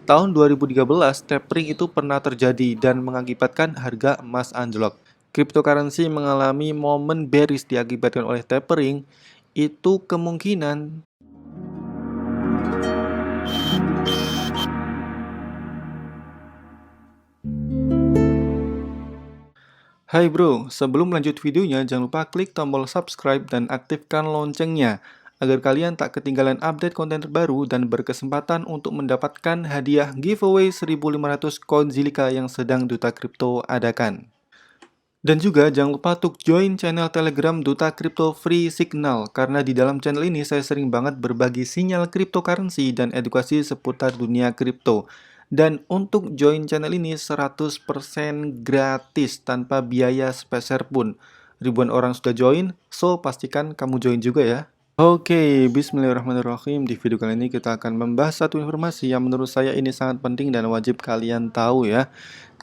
Tahun 2013, tapering itu pernah terjadi dan mengakibatkan harga emas anjlok. Cryptocurrency mengalami momen bearish diakibatkan oleh tapering, itu kemungkinan. Hai bro, sebelum lanjut videonya jangan lupa klik tombol subscribe dan aktifkan loncengnya agar kalian tak ketinggalan update konten terbaru dan berkesempatan untuk mendapatkan hadiah giveaway 1.500 koin Zilliqa yang sedang Duta Kripto adakan. Dan juga jangan lupa untuk join channel Telegram Duta Kripto Free Signal karena di dalam channel ini saya sering banget berbagi sinyal cryptocurrency dan edukasi seputar dunia kripto. Dan untuk join channel ini 100% gratis tanpa biaya sepeser pun. Ribuan orang sudah join, so pastikan kamu join juga ya. Oke, bismillahirrahmanirrahim. Di video kali ini kita akan membahas satu informasi yang menurut saya ini sangat penting dan wajib kalian tahu ya.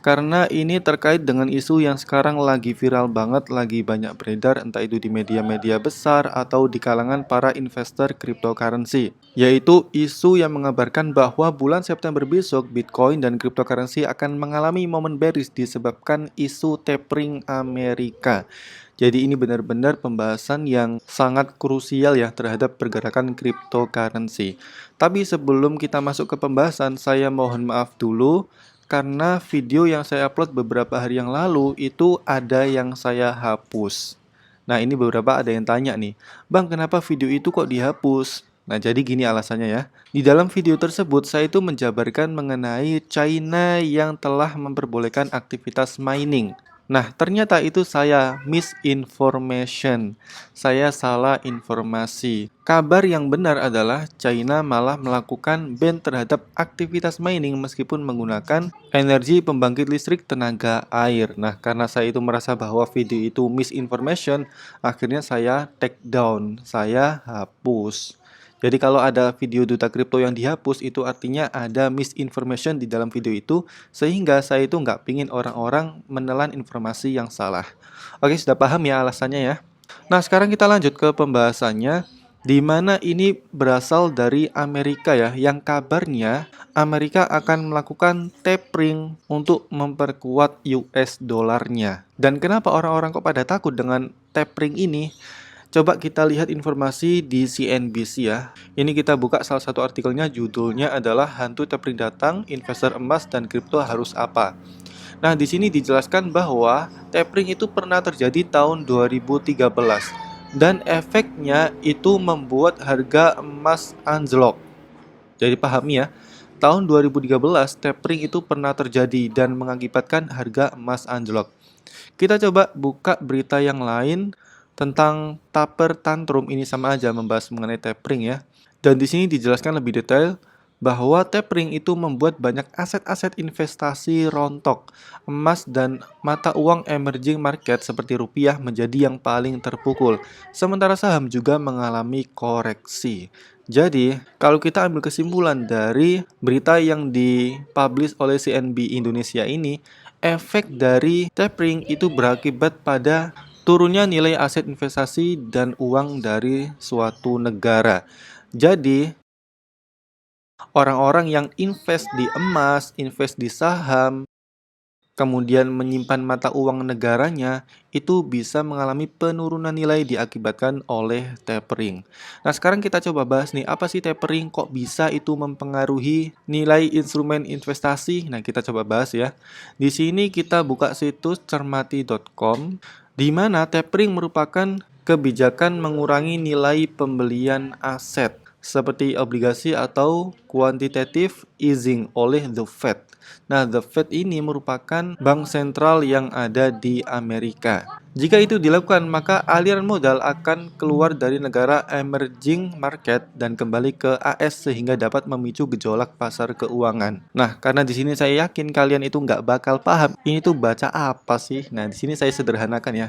Karena ini terkait dengan isu yang sekarang lagi viral banget, lagi banyak beredar, entah itu di media-media besar atau di kalangan para investor cryptocurrency. Yaitu isu yang mengabarkan bahwa bulan September besok, Bitcoin dan cryptocurrency akan mengalami momen bearish disebabkan isu tapering Amerika. Jadi ini benar-benar pembahasan yang sangat krusial ya terhadap pergerakan cryptocurrency. Tapi sebelum kita masuk ke pembahasan, saya mohon maaf dulu karena video yang saya upload beberapa hari yang lalu itu ada yang saya hapus. Nah ini beberapa ada yang tanya nih, Bang kenapa video itu kok dihapus? Nah jadi gini alasannya ya. Di dalam video tersebut saya itu menjabarkan mengenai China yang telah memperbolehkan aktivitas mining. Nah, ternyata itu saya misinformation. Saya salah informasi. Kabar yang benar adalah China malah melakukan ban terhadap aktivitas mining meskipun menggunakan energi pembangkit listrik tenaga air. Nah, karena saya itu merasa bahwa video itu misinformation, akhirnya saya take down, saya hapus. Jadi kalau ada video Duta Kripto yang dihapus itu artinya ada misinformation di dalam video itu sehingga saya itu nggak pingin orang-orang menelan informasi yang salah. Oke, sudah paham ya alasannya ya. Nah sekarang kita lanjut ke pembahasannya di mana ini berasal dari Amerika ya yang kabarnya Amerika akan melakukan tapering untuk memperkuat US dollarnya. Dan kenapa orang-orang kok pada takut dengan tapering ini? Coba kita lihat informasi di CNBC ya. Ini kita buka salah satu artikelnya, judulnya adalah Hantu Tapering Datang, Investor Emas dan Kripto Harus Apa. Nah, di sini dijelaskan bahwa tapering itu pernah terjadi tahun 2013 dan efeknya itu membuat harga emas anjlok. Jadi pahami ya, tahun 2013 tapering itu pernah terjadi dan mengakibatkan harga emas anjlok. Kita coba buka berita yang lain tentang taper tantrum, ini sama aja membahas mengenai tapering ya. Dan di sini dijelaskan lebih detail bahwa tapering itu membuat banyak aset-aset investasi rontok. Emas dan mata uang emerging market seperti rupiah menjadi yang paling terpukul. Sementara saham juga mengalami koreksi. Jadi, kalau kita ambil kesimpulan dari berita yang dipublish oleh CNB Indonesia ini, efek dari tapering itu berakibat pada turunnya nilai aset investasi dan uang dari suatu negara. Jadi, orang-orang yang invest di emas, invest di saham, kemudian menyimpan mata uang negaranya, itu bisa mengalami penurunan nilai diakibatkan oleh tapering. Nah, sekarang kita coba bahas nih, apa sih tapering? Kok bisa itu mempengaruhi nilai instrumen investasi? Nah, kita coba bahas ya. Di sini kita buka situs cermati.com, di mana tapering merupakan kebijakan mengurangi nilai pembelian aset seperti obligasi atau quantitative easing oleh The Fed. Nah, The Fed ini merupakan bank sentral yang ada di Amerika. Jika itu dilakukan, maka aliran modal akan keluar dari negara emerging market dan kembali ke AS sehingga dapat memicu gejolak pasar keuangan. Nah, karena di sini saya yakin kalian itu nggak bakal paham ini tuh baca apa sih. Nah, di sini saya sederhanakan ya.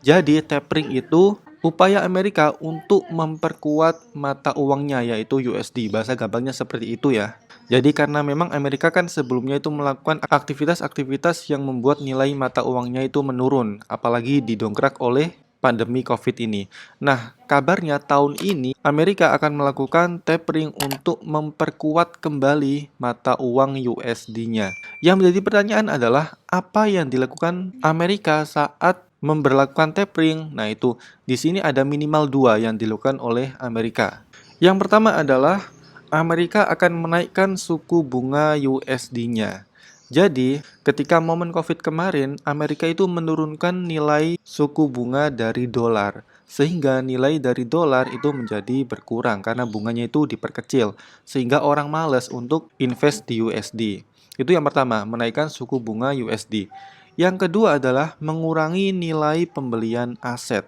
Jadi, tapering itu upaya Amerika untuk memperkuat mata uangnya yaitu USD. Bahasa gampangnya seperti itu ya. Jadi karena memang Amerika kan sebelumnya itu melakukan aktivitas-aktivitas yang membuat nilai mata uangnya itu menurun, apalagi didongkrak oleh pandemi COVID ini. Nah, kabarnya tahun ini Amerika akan melakukan tapering untuk memperkuat kembali mata uang USD-nya. Yang menjadi pertanyaan adalah apa yang dilakukan Amerika saat memberlakukan tapering? Nah, itu di sini ada minimal dua yang dilakukan oleh Amerika. Yang pertama adalah Amerika akan menaikkan suku bunga USD-nya. Jadi, ketika momen COVID kemarin, Amerika itu menurunkan nilai suku bunga dari dolar. Sehingga nilai dari dolar itu menjadi berkurang karena bunganya itu diperkecil. Sehingga orang malas untuk invest di USD. Itu yang pertama, menaikkan suku bunga USD. Yang kedua adalah mengurangi nilai pembelian aset.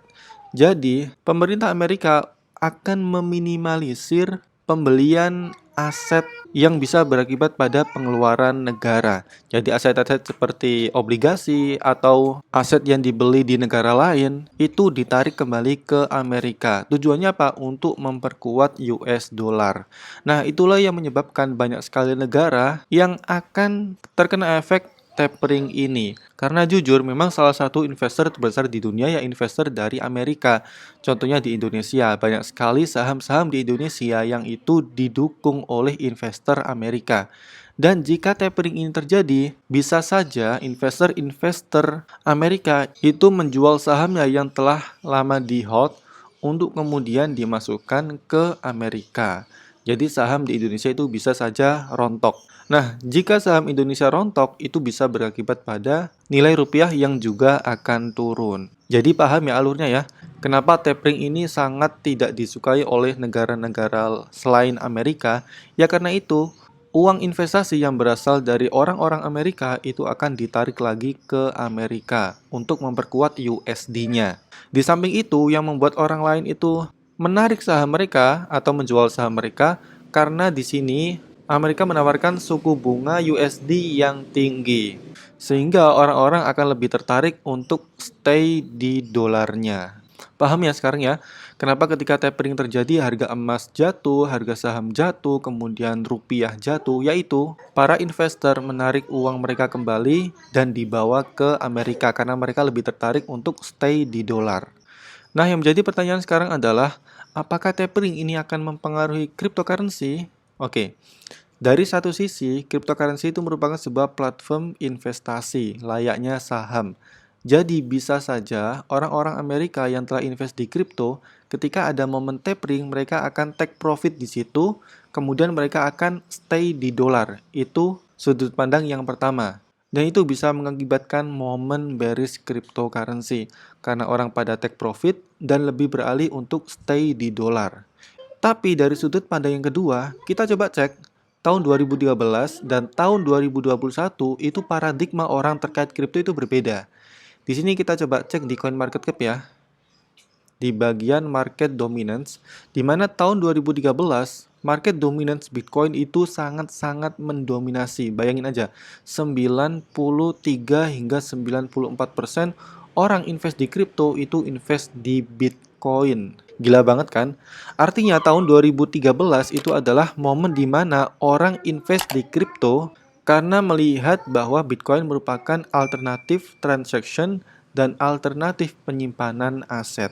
Jadi, pemerintah Amerika akan meminimalisir pembelian aset yang bisa berakibat pada pengeluaran negara. Jadi aset-aset seperti obligasi atau aset yang dibeli di negara lain itu ditarik kembali ke Amerika. Tujuannya apa? Untuk memperkuat US dollar. Nah, itulah yang menyebabkan banyak sekali negara yang akan terkena efek tapering ini. Karena jujur memang salah satu investor terbesar di dunia ya investor dari Amerika. Contohnya di Indonesia, banyak sekali saham-saham di Indonesia yang itu didukung oleh investor Amerika. Dan jika tapering ini terjadi, bisa saja investor-investor Amerika itu menjual sahamnya yang telah lama di hold untuk kemudian dimasukkan ke Amerika. Jadi saham di Indonesia itu bisa saja rontok. Nah, jika saham Indonesia rontok, itu bisa berakibat pada nilai rupiah yang juga akan turun. Jadi paham ya alurnya ya, kenapa tapering ini sangat tidak disukai oleh negara-negara selain Amerika? Ya karena itu, uang investasi yang berasal dari orang-orang Amerika itu akan ditarik lagi ke Amerika untuk memperkuat USD-nya. Di samping itu, yang membuat orang lain itu menarik saham mereka atau menjual saham mereka karena di sini Amerika menawarkan suku bunga USD yang tinggi, sehingga orang-orang akan lebih tertarik untuk stay di dolarnya. Paham ya sekarang ya, kenapa ketika tapering terjadi harga emas jatuh, harga saham jatuh, kemudian rupiah jatuh, yaitu para investor menarik uang mereka kembali dan dibawa ke Amerika karena mereka lebih tertarik untuk stay di dolar. Nah, yang menjadi pertanyaan sekarang adalah, apakah tapering ini akan mempengaruhi cryptocurrency? Oke. Dari satu sisi, cryptocurrency itu merupakan sebuah platform investasi, layaknya saham. Jadi bisa saja orang-orang Amerika yang telah invest di kripto, ketika ada momen tapering, mereka akan take profit di situ, kemudian mereka akan stay di dolar. Itu sudut pandang yang pertama. Dan itu bisa mengakibatkan momen bearish cryptocurrency, karena orang pada take profit dan lebih beralih untuk stay di dolar. Tapi dari sudut pandang yang kedua, kita coba cek tahun 2013 dan tahun 2021 itu paradigma orang terkait kripto itu berbeda. Di sini kita coba cek di CoinMarketCap ya. Di bagian market dominance, di mana tahun 2013 market dominance Bitcoin itu sangat-sangat mendominasi. Bayangin aja, 93 hingga 94% orang invest di kripto itu invest di Bitcoin. Gila banget kan? Artinya tahun 2013 itu adalah momen di mana orang invest di kripto karena melihat bahwa Bitcoin merupakan alternatif transaction dan alternatif penyimpanan aset.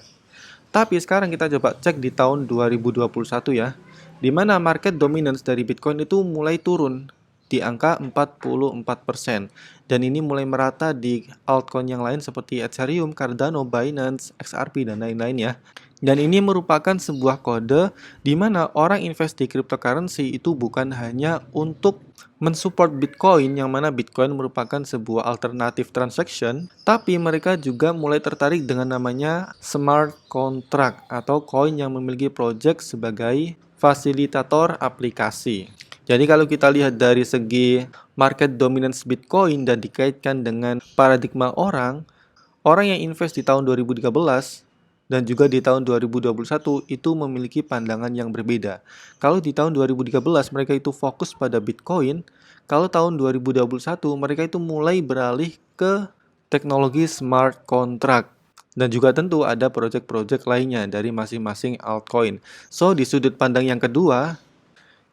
Tapi sekarang kita coba cek di tahun 2021 ya, di mana market dominance dari Bitcoin itu mulai turun di angka 44%. Dan ini mulai merata di altcoin yang lain seperti Ethereum, Cardano, Binance, XRP, dan lain-lain ya. Dan ini merupakan sebuah kode di mana orang invest di cryptocurrency itu bukan hanya untuk mensupport Bitcoin, yang mana Bitcoin merupakan sebuah alternatif transaction, tapi mereka juga mulai tertarik dengan namanya smart contract atau koin yang memiliki project sebagai fasilitator aplikasi. Jadi kalau kita lihat dari segi market dominance Bitcoin dan dikaitkan dengan paradigma orang yang invest di tahun 2013 dan juga di tahun 2021 itu memiliki pandangan yang berbeda. Kalau di tahun 2013 mereka itu fokus pada Bitcoin, kalau tahun 2021 mereka itu mulai beralih ke teknologi smart contract. Dan juga tentu ada project-project lainnya dari masing-masing altcoin. So, di sudut pandang yang kedua,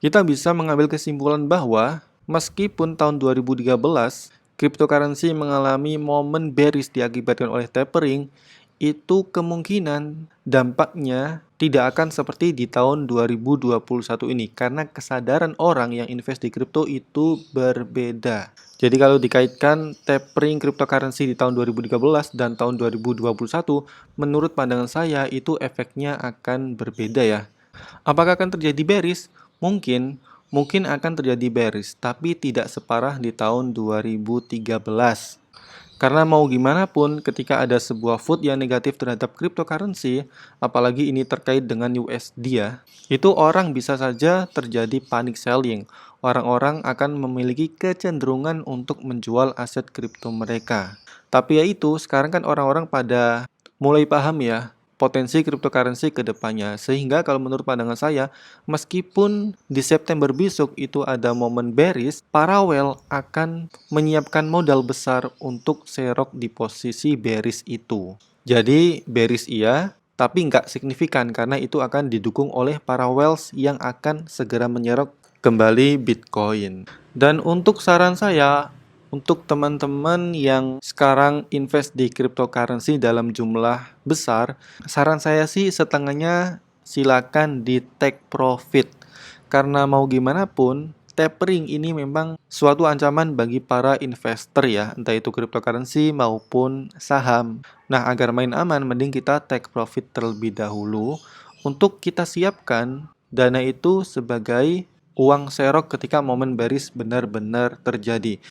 kita bisa mengambil kesimpulan bahwa meskipun tahun 2013 cryptocurrency mengalami momen bearish diakibatkan oleh tapering, itu kemungkinan dampaknya tidak akan seperti di tahun 2021 ini karena kesadaran orang yang invest di kripto itu berbeda. Jadi kalau dikaitkan tapering cryptocurrency di tahun 2013 dan tahun 2021, menurut pandangan saya itu efeknya akan berbeda ya. Apakah akan terjadi bearish? Mungkin akan terjadi bearish, tapi tidak separah di tahun 2013. Karena mau gimana pun, ketika ada sebuah food yang negatif terhadap cryptocurrency, apalagi ini terkait dengan USD ya, itu orang bisa saja terjadi panic selling. Orang-orang akan memiliki kecenderungan untuk menjual aset kripto mereka. Tapi ya itu, sekarang kan orang-orang pada mulai paham ya, potensi cryptocurrency ke depannya. Sehingga kalau menurut pandangan saya, meskipun di September besok itu ada momen bearish, para whale akan menyiapkan modal besar untuk serok di posisi bearish itu. Jadi bearish iya, tapi nggak signifikan karena itu akan didukung oleh para whales yang akan segera menyerok kembali Bitcoin. Dan untuk saran saya, untuk teman-teman yang sekarang invest di cryptocurrency dalam jumlah besar, saran saya sih setengahnya silakan di take profit. Karena mau gimana pun, tapering ini memang suatu ancaman bagi para investor ya, entah itu cryptocurrency maupun saham. Nah, agar main aman, mending kita take profit terlebih dahulu untuk kita siapkan dana itu sebagai uang serok ketika momen bearish benar-benar terjadi.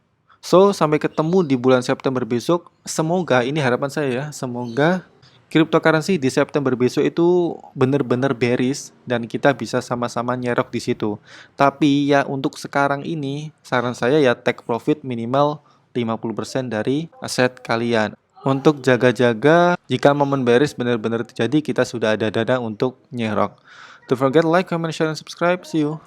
So, sampai ketemu di bulan September besok. Semoga, ini harapan saya ya, semoga cryptocurrency di September besok itu benar-benar bearish dan kita bisa sama-sama nyerok di situ. Tapi ya untuk sekarang ini, saran saya ya take profit minimal 50% dari aset kalian. Untuk jaga-jaga jika momen bearish benar-benar terjadi, kita sudah ada dana untuk nyerok. Don't forget like, comment, share, and subscribe. See you.